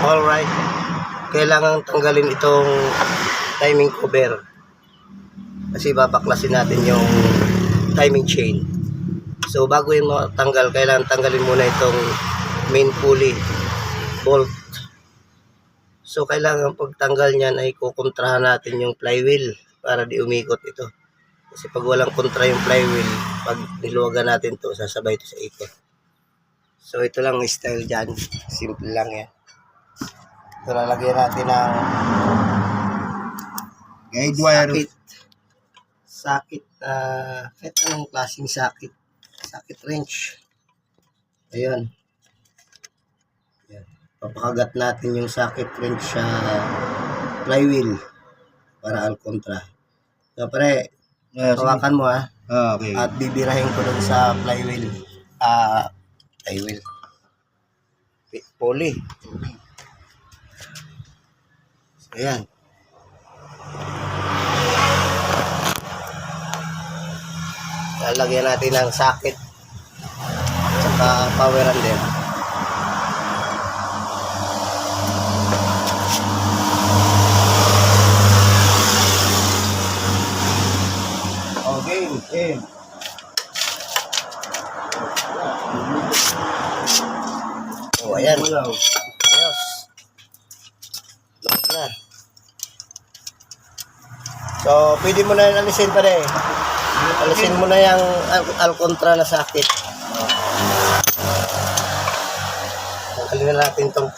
Alright, kailangan tanggalin itong timing cover kasi babaklasin natin yung timing chain. So bago yun matanggal, kailangan tanggalin muna itong main pulley bolt. So kailangan pagtanggal niyan ay kukontrahan natin yung flywheel para di umikot ito. Kasi pag walang kontra yung flywheel, pag niluwagan natin to, sasabay ito sa ikot. So ito lang ang style dyan, simple lang yan. Ito lalagyan natin ng guide wire. Sakit, kahit anong klaseng sakit wrench. Ayun. Ayan. Papakagat natin yung sakit wrench sa flywheel para al kontra. So pare, hawakan mo Okay. at bibirahin ko dun sa flywheel. Flywheel. Pulley. So, ayan. Lalagyan natin ng socket at saka power and din. Okay. Oh, ayan. Ayos. Lock na. So, pwede mo na alisin pa rin. Alisin mo na yung al-contra na sakit. Tanggalin na natin itong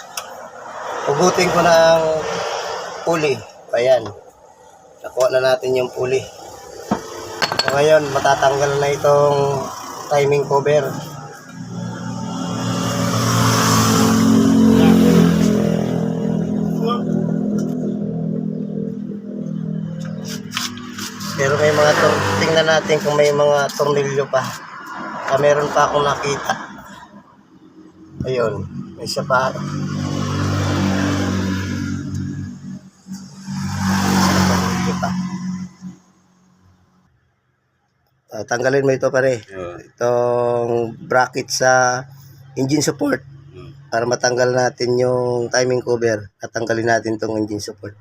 hugutin ko ng pulley. Ayan. Nakuha na natin yung pulley. So, ngayon, matatanggal na itong timing cover. Pero may mga tingnan natin kung may mga tornilyo pa. Meron pa akong nakita. Ayun, may isa pa. Tornilyo pa. Tanggalin mo ito pare. Itong bracket sa engine support. Para matanggal natin yung timing cover. At tanggalin natin itong engine support.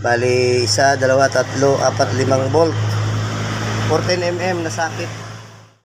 Bali, 1, 2, 3, 4, 5 bolt. 14 mm na sakit.